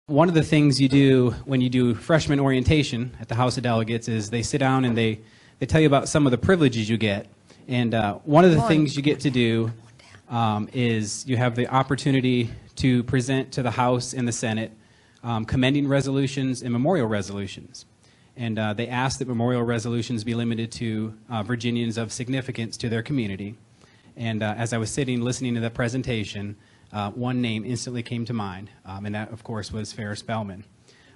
One of the things you do when you do freshman orientation at the House of Delegates is they sit down and they tell you about some of the privileges you get. And one of the things you get to do is you have the opportunity to present to the House and the Senate commending resolutions and memorial resolutions. And they ask that memorial resolutions be limited to Virginians of significance to their community. And as I was sitting listening to the presentation, one name instantly came to mind, and that, of course, was Ferris Belman.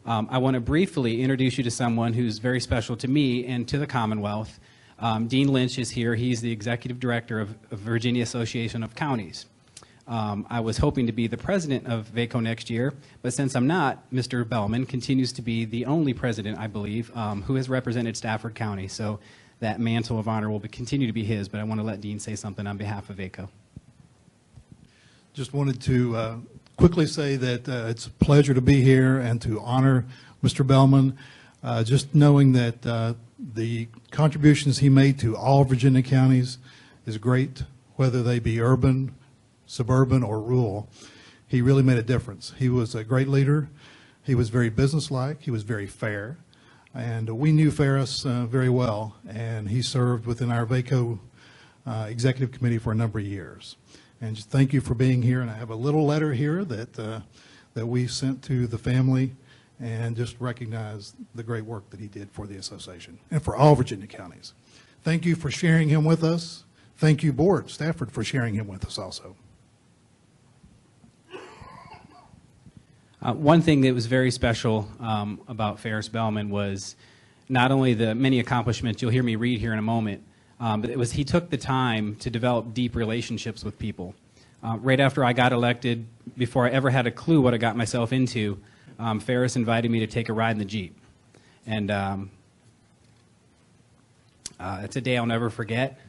I want to briefly introduce you to someone who's very special to me and to the Commonwealth. Dean Lynch is here. He's the Executive Director of Virginia Association of Counties. I was hoping to be the president of VACO next year, but since I'm not, Mr. Belman continues to be the only president, I believe, who has represented Stafford County. So that mantle of honor will continue to be his, but I want to let Dean say something on behalf of VACO. Just wanted to quickly say that it's a pleasure to be here and to honor Mr. Belman. Just knowing that the contributions he made to all Virginia counties is great, whether they be urban, suburban, or rural. He really made a difference. He was a great leader. He was very businesslike. He was very fair. And we knew Ferris very well, and he served within our VACO Executive Committee for a number of years. And just thank you for being here. And I have a little letter here that we sent to the family, and just recognize the great work that he did for the association and for all Virginia counties. Thank you for sharing him with us. Thank you, Board, Stafford, for sharing him with us also. One thing that was very special about Ferris Belman was not only the many accomplishments you'll hear me read here in a moment, but it was he took the time to develop deep relationships with people. Right after I got elected, before I ever had a clue what I got myself into, Ferris invited me to take a ride in the Jeep. And it's a day I'll never forget.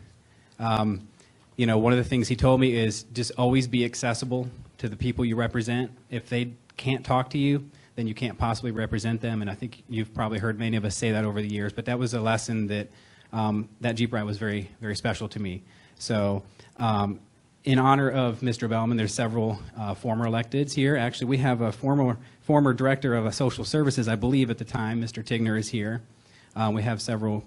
You know, one of the things he told me is just always be accessible to the people you represent. If they can't talk to you, then you can't possibly represent them. And I think you've probably heard many of us say that over the years, but that was a lesson that that Jeep ride was very, very special to me. So in honor of Mr. Belman, there's several former electeds here. Actually, we have a former director of social services, I believe at the time, Mr. Tigner is here. We have several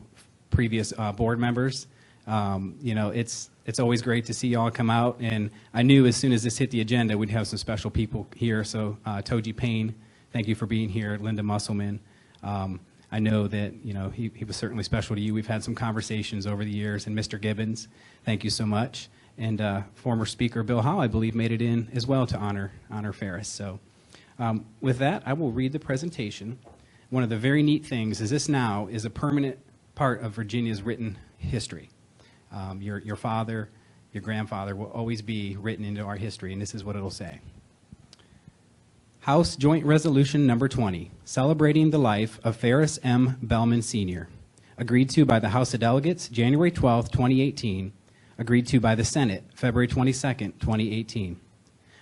previous board members. You know, it's always great to see y'all come out, and I knew as soon as this hit the agenda, we'd have some special people here. So Toji Payne, thank you for being here. Linda Musselman. I know that, you know, he was certainly special to you. We've had some conversations over the years. And Mr. Gibbons, thank you so much. And former Speaker Bill Hall, I believe, made it in as well to honor Ferris. So with that, I will read the presentation. One of the very neat things is this now is a permanent part of Virginia's written history. Your father, your grandfather will always be written into our history, and this is what it'll say. House Joint Resolution Number 20, celebrating the life of Ferris M. Belman Sr., agreed to by the House of Delegates January 12, 2018, agreed to by the Senate February 22, 2018.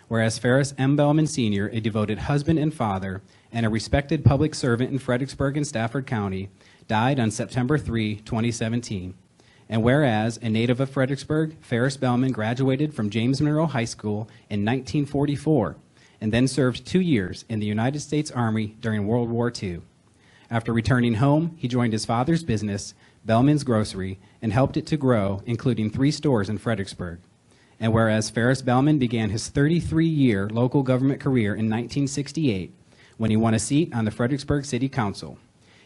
Whereas Ferris M. Belman Sr., a devoted husband and father, and a respected public servant in Fredericksburg and Stafford County, died on September 3, 2017. And whereas a native of Fredericksburg, Ferris Belman graduated from James Monroe High School in 1944, and then served 2 years in the United States Army during World War II. After returning home, he joined his father's business, Belman's Grocery, and helped it to grow, including 3 stores in Fredericksburg. And whereas Ferris Belman began his 33-year local government career in 1968, when he won a seat on the Fredericksburg City Council,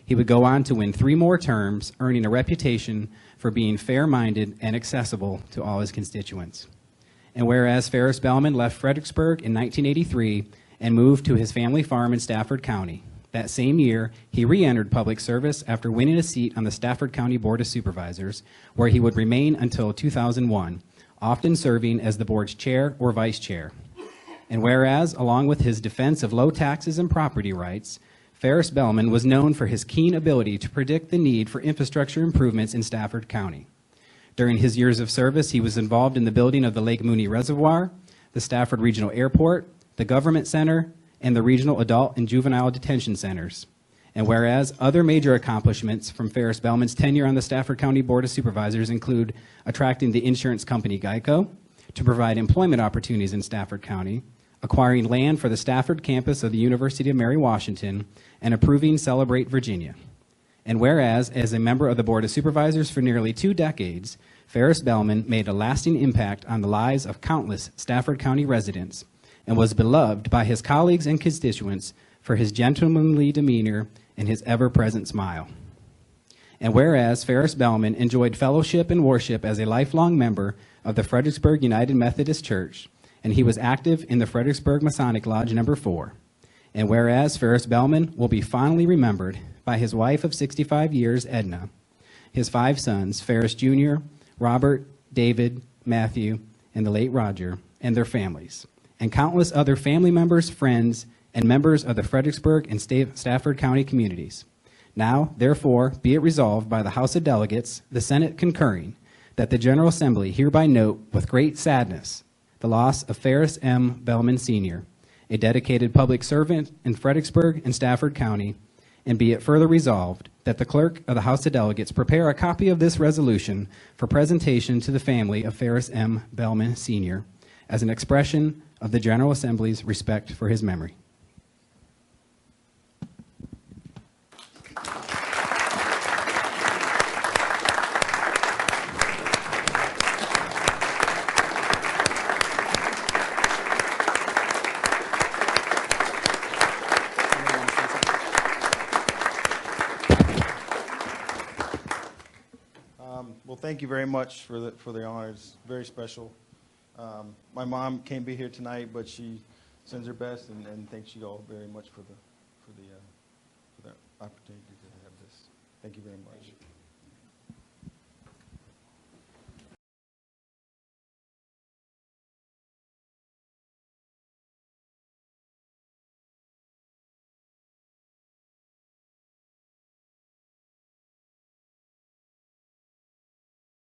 he would go on to win 3 more terms, earning a reputation for being fair-minded and accessible to all his constituents. And whereas Ferris Belman left Fredericksburg in 1983 and moved to his family farm in Stafford County, that same year he re-entered public service after winning a seat on the Stafford County Board of Supervisors, where he would remain until 2001, often serving as the board's chair or vice chair. And whereas, along with his defense of low taxes and property rights, Ferris Belman was known for his keen ability to predict the need for infrastructure improvements in Stafford County. During his years of service, he was involved in the building of the Lake Mooney Reservoir, the Stafford Regional Airport, the Government Center, and the Regional Adult and Juvenile Detention Centers. And whereas other major accomplishments from Ferris Belman's tenure on the Stafford County Board of Supervisors include attracting the insurance company Geico to provide employment opportunities in Stafford County, acquiring land for the Stafford campus of the University of Mary Washington, and approving Celebrate Virginia. And whereas, as a member of the Board of Supervisors for nearly 2 decades, Ferris Belman made a lasting impact on the lives of countless Stafford County residents and was beloved by his colleagues and constituents for his gentlemanly demeanor and his ever-present smile. And whereas Ferris Belman enjoyed fellowship and worship as a lifelong member of the Fredericksburg United Methodist Church, and he was active in the Fredericksburg Masonic Lodge No. 4. And whereas Ferris Belman will be fondly remembered by his wife of 65 years, Edna, his 5 sons, Ferris Jr., Robert, David, Matthew, and the late Roger, and their families, and countless other family members, friends, and members of the Fredericksburg and Stafford County communities. Now, therefore, be it resolved by the House of Delegates, the Senate concurring, that the General Assembly hereby note with great sadness the loss of Ferris M. Belman, Sr., a dedicated public servant in Fredericksburg and Stafford County, and be it further resolved that the Clerk of the House of Delegates prepare a copy of this resolution for presentation to the family of Ferris M. Belman, Sr., as an expression of the General Assembly's respect for his memory. Well, thank you very much for the honors. Very special. My mom can't be here tonight, but she sends her best and thanks you all very much for the opportunity to have this. Thank you very much.